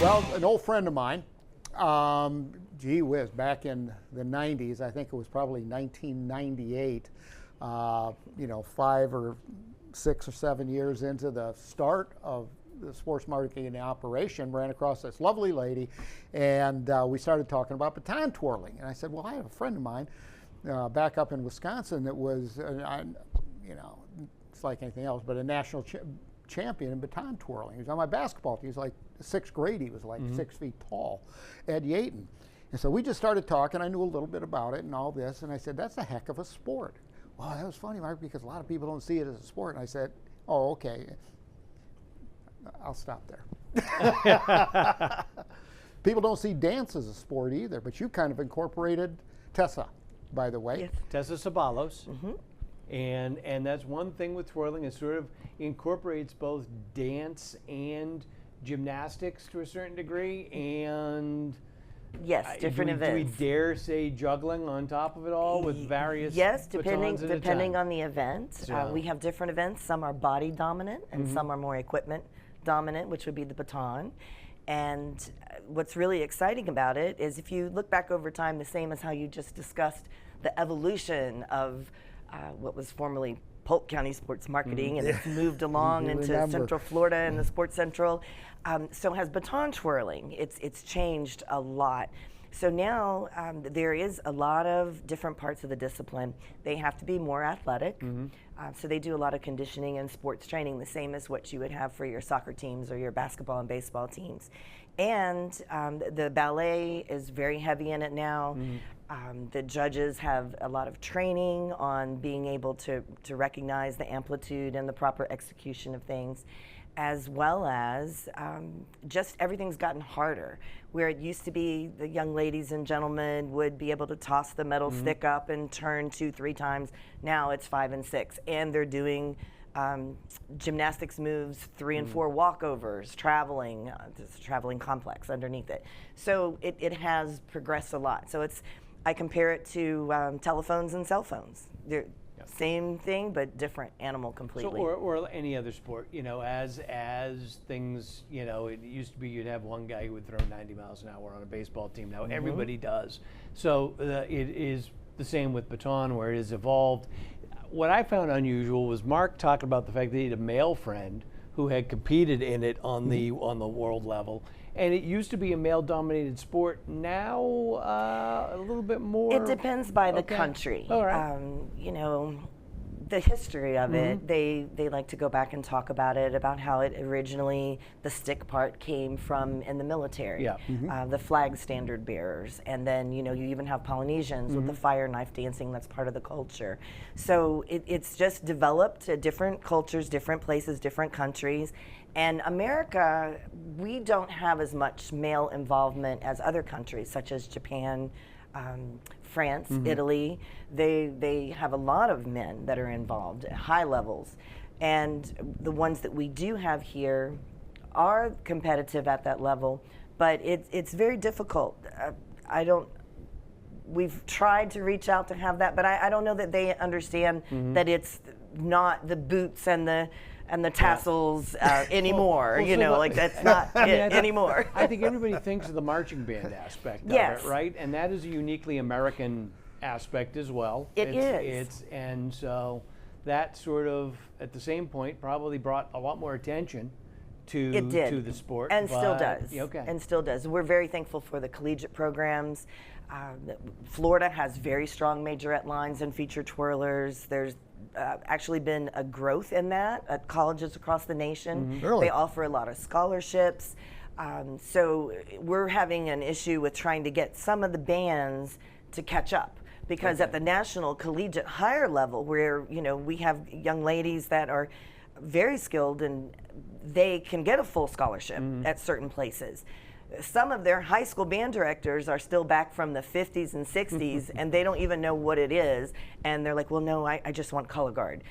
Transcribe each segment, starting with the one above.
Well, an old friend of mine, gee whiz, back in the 90s, I think it was probably 1998, 5 or 6 or 7 years into the start of the sports marketing operation, ran across this lovely lady, and we started talking about baton twirling. And I said, well, I have a friend of mine back up in Wisconsin that was, it's like anything else, but a national champion in baton twirling. He was on my basketball team. He was like 6th grade. He was like 6 feet tall, Ed Yaton. And so we just started talking. I knew a little bit about it and all this. And I said, that's a heck of a sport. Well, that was funny, Mark, because a lot of people don't see it as a sport. And I said, oh, okay. I'll stop there. People don't see dance as a sport either, but you kind of incorporated Tessah, by the way. Yes. Tessah Ceballos. And that's one thing with twirling. It sort of incorporates both dance and gymnastics to a certain degree, and yes, different events. Do we dare say juggling on top of it all with various depending on the event. So. We have different events. Some are body dominant and some are more equipment dominant, which would be the baton. And what's really exciting about it is if you look back over time, the same as how you just discussed the evolution of what was formerly Polk County Sports Marketing, and it's moved along into Central Florida and the Sports Central. So has baton twirling. It's changed a lot. So now there is a lot of different parts of the discipline. They have to be more athletic. So they do a lot of conditioning and sports training, the same as what you would have for your soccer teams or your basketball and baseball teams. And the ballet is very heavy in it now. The judges have a lot of training on being able to recognize the amplitude and the proper execution of things, as well as just everything's gotten harder. Where it used to be the young ladies and gentlemen would be able to toss the metal stick up and turn 2-3 times. Now it's 5 and 6, and they're doing gymnastics moves, 3 and 4 walkovers, traveling, this traveling complex underneath it. So it has progressed a lot. So I compare it to telephones and cell phones. They're same thing, but different animal completely. So, or any other sport, as things, it used to be you'd have one guy who would throw 90 miles an hour on a baseball team. Now everybody does. So it is the same with baton, where it has evolved. What I found unusual was Mark talking about the fact that he had a male friend who had competed in it on the world level. And it used to be a male-dominated sport. Now, a little bit more. It depends by the country. All right. The history of it. They like to go back and talk about it, about how it originally, the stick part came from in the military. Yeah. The flag standard bearers, and then you even have Polynesians with the fire knife dancing. That's part of the culture. So it's just developed to different cultures, different places, different countries. And America, we don't have as much male involvement as other countries, such as Japan, France, Italy. They have a lot of men that are involved at high levels. And the ones that we do have here are competitive at that level, but it's very difficult. We've tried to reach out to have that, but I don't know that they understand that it's not the boots and the tassels anymore. That's not it anymore. I think everybody thinks of the marching band aspect of it, right? And that is a uniquely American aspect as well. It is. And so that sort of, at the same point, probably brought a lot more attention to the sport. And still does. Okay. And still does. We're very thankful for the collegiate programs. Florida has very strong majorette lines and feature twirlers. There's actually been a growth in that at colleges across the nation. Really? They offer a lot of scholarships. So we're having an issue with trying to get some of the bands to catch up, because at the national collegiate higher level, where we have young ladies that are very skilled and they can get a full scholarship at certain places. Some of their high school band directors are still back from the 50s and 60s, and they don't even know what it is. And they're like, well, no, I just want color guard.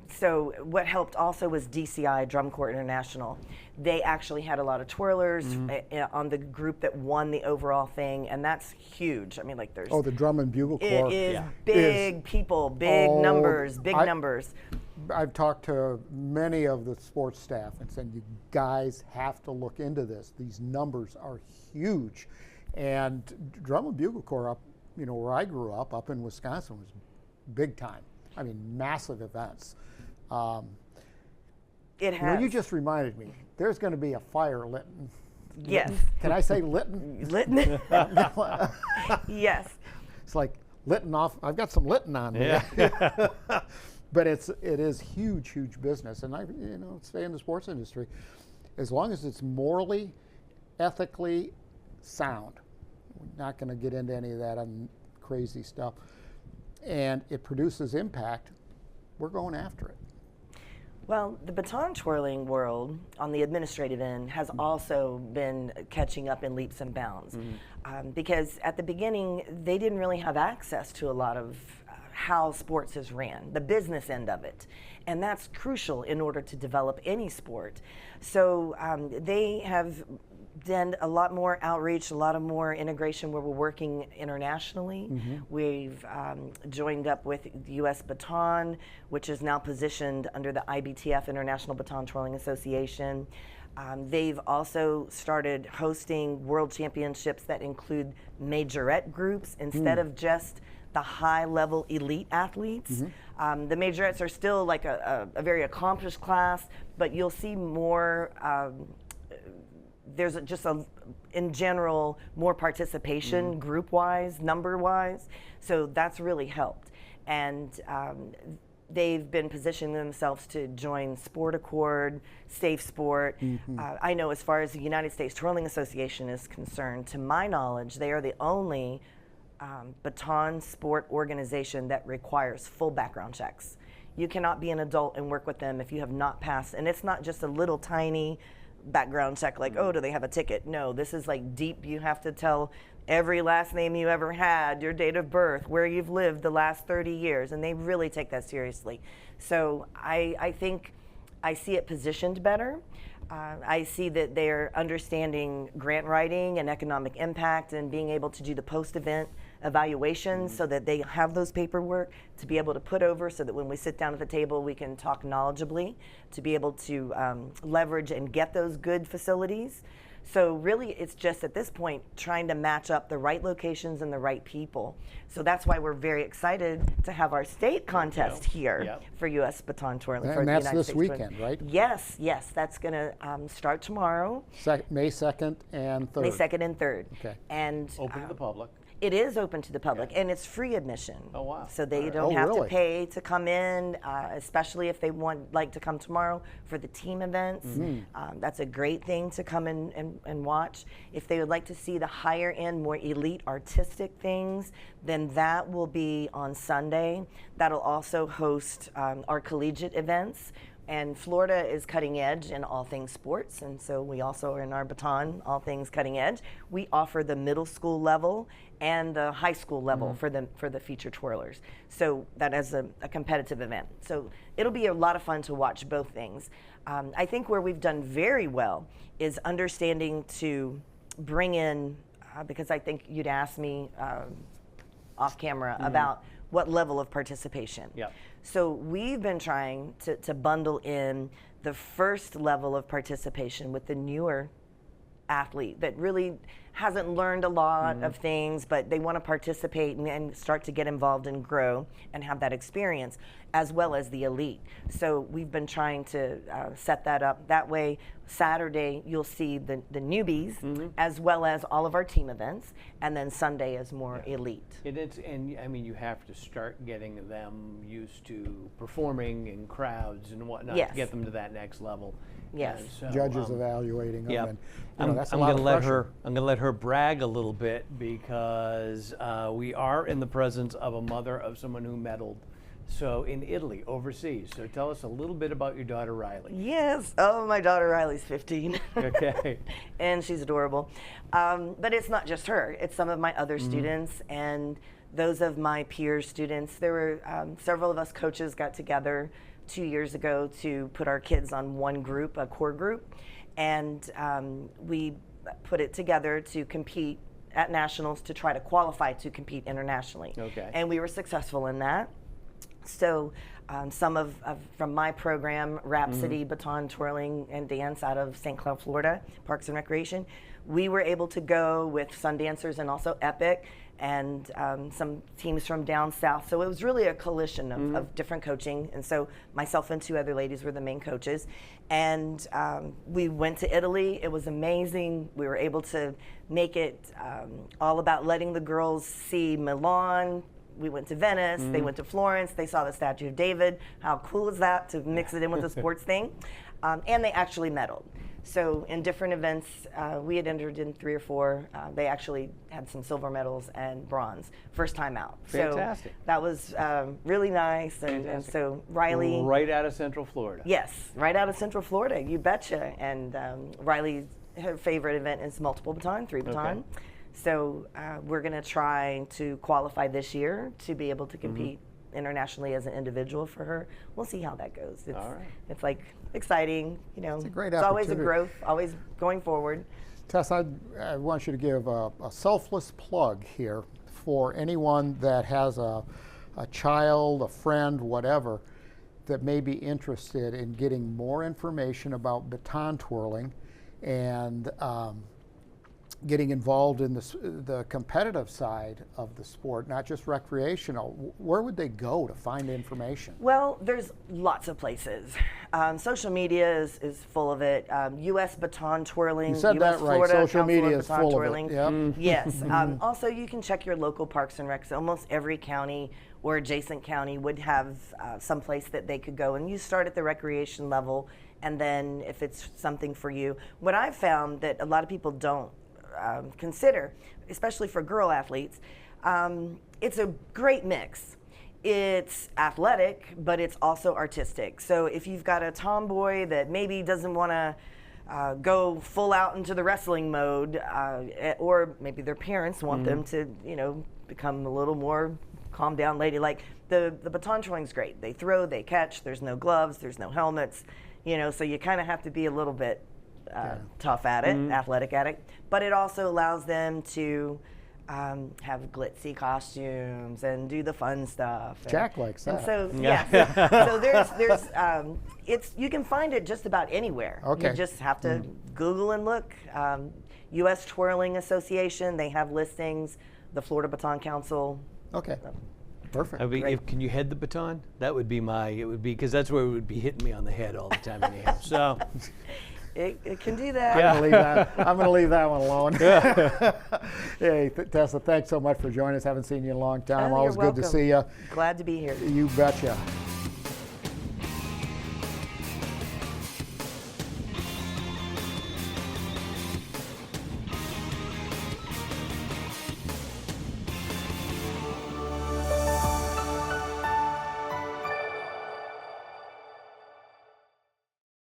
So what helped also was DCI, Drum Corps International. They actually had a lot of twirlers on the group that won the overall thing, and that's huge. I mean, there's... Oh, the Drum and Bugle Corps. It is big people, big numbers, big numbers. I've talked to many of the sports staff and said, you guys have to look into this. These numbers are huge. And Drum and Bugle Corps up, where I grew up in Wisconsin, was big time. I mean, massive events. It has. You just reminded me, there's going to be a fire lit. Yes. Can I say Lytton? Lytton? Yes. It's like Lytton off. I've got some Lytton on me. Yeah. But it is huge business, and I stay in the sports industry as long as it's morally, ethically sound. We're not going to get into any of that crazy stuff, and it produces impact. We're going after it. Well, the baton twirling world on the administrative end has also been catching up in leaps and bounds, because at the beginning they didn't really have access to a lot of how sports is ran, the business end of it, and that's crucial in order to develop any sport. So they have done a lot more outreach, a lot of more integration where we're working internationally. We've joined up with the U.S. Baton, which is now positioned under the IBTF, International Baton Twirling Association. They've also started hosting world championships that include majorette groups instead of just the high-level elite athletes. The majorettes are still like a very accomplished class, but you'll see more there's in general, more participation group-wise, number-wise. So that's really helped. And they've been positioning themselves to join Sport Accord, Safe Sport. I know as far as the United States Twirling Association is concerned, to my knowledge, they are the only baton sport organization that requires full background checks. You cannot be an adult and work with them if you have not passed, and it's not just a little tiny background check like, oh, do they have a ticket? No, this is like deep. You have to tell every last name you ever had, your date of birth, where you've lived the last 30 years, and they really take that seriously. So I think I see it positioned better. I see that they're understanding grant writing and economic impact and being able to do the post-event evaluations so that they have those paperwork to be able to put over so that when we sit down at the table we can talk knowledgeably, to be able to leverage and get those good facilities. So really it's just at this point trying to match up the right locations and the right people. So that's why we're very excited to have our state contest here for U.S. Baton Twirling. And that's this weekend, right? Yes, that's going to start tomorrow. May 2nd and 3rd. May 2nd and 3rd. Okay. And open to the public. It is open to the public, and it's free admission. Oh, wow. So they don't have to pay to come in, especially if they like to come tomorrow for the team events. That's a great thing to come in and watch. If they would like to see the higher end, more elite artistic things, then that will be on Sunday. That'll also host our collegiate events. And Florida is cutting edge in all things sports, and so we also are in our baton, all things cutting edge. We offer the middle school level and the high school level for the feature twirlers. So that is a competitive event. So it'll be a lot of fun to watch both things. I think where we've done very well is understanding to bring in, because I think you'd asked me off camera about what level of participation. So we've been trying to bundle in the first level of participation with the newer athlete that really hasn't learned a lot of things, but they want to participate and start to get involved and grow and have that experience, as well as the elite. So we've been trying to set that up. That way, Saturday you'll see the newbies as well as all of our team events, and then Sunday is more elite. And I mean, you have to start getting them used to performing in crowds and whatnot to get them to that next level. Yes. So, Judges evaluating them. And, that's a I'm lot going to of let pressure. I'm going to let her brag a little bit because we are in the presence of a mother of someone who medaled. So in Italy, overseas. So tell us a little bit about your daughter Riley. Yes. Oh, my daughter Riley's 15. Okay. And she's adorable. But it's not just her. It's some of my other students and those of my peer students. There were several of us coaches got together 2 years ago to put our kids on one group, a core group, and we put it together to compete at nationals to try to qualify to compete internationally. Okay. And we were successful in that. So some from my program, Rhapsody, Baton Twirling and Dance out of St. Cloud, Florida, Parks and Recreation, we were able to go with Sun Dancers and also Epic and some teams from down south. So it was really a coalition of different coaching. And so myself and 2 other ladies were the main coaches. And we went to Italy. It was amazing. We were able to make it all about letting the girls see Milan. We went to Venice, they went to Florence, they saw the Statue of David. How cool is that to mix it in with the sports thing? And they actually medaled. So in different events, we had entered in 3 or 4. They actually had some silver medals and bronze, first time out. Fantastic. So that was really nice. And so Riley. Right out of Central Florida. Yes, right out of Central Florida, you betcha. And Riley, her favorite event is multiple baton, 3 baton. Okay. So we're going to try to qualify this year to be able to compete internationally as an individual for her. We'll see how that goes. It's, all right. It's like exciting, you know. It's a great It's always opportunity. a growth, always going forward. Tess, I want you to give a selfless plug here for anyone that has a child, a friend, whatever, that may be interested in getting more information about baton twirling and getting involved in the competitive side of the sport, not just recreational. Where would they go to find information? Well, there's lots of places. Social media is full of it. U.S. Baton Twirling. You said US that right. Florida Social Council media of is Baton full Twirling. of it. Yep. Yes. Also, you can check your local parks and recs. Almost every county or adjacent county would have some place that they could go. And you start at the recreation level, and then if it's something for you. What I've found that a lot of people don't consider, especially for girl athletes, it's a great mix. It's athletic, but it's also artistic. So if you've got a tomboy that maybe doesn't want to go full out into the wrestling mode, or maybe their parents want them to, you know, become a little more calm down ladylike, the baton twirling's great. They throw, they catch, there's no gloves, there's no helmets, you know, so you kind of have to be a little bit tough at it, athletic at it, but it also allows them to have glitzy costumes and do the fun stuff. Jack likes that. And so so there's you can find it just about anywhere. Okay. You just have to Google and look. U.S. Twirling Association, they have listings. The Florida Baton Council. Okay. Perfect. Can you head the baton? That would be because that's where it would be hitting me on the head all the time anyhow. So. It can do that. I'm going to leave that one alone. Hey, Tessa, thanks so much for joining us. Haven't seen you in a long time. Oh, Always you're good to see you. Glad to be here. You betcha.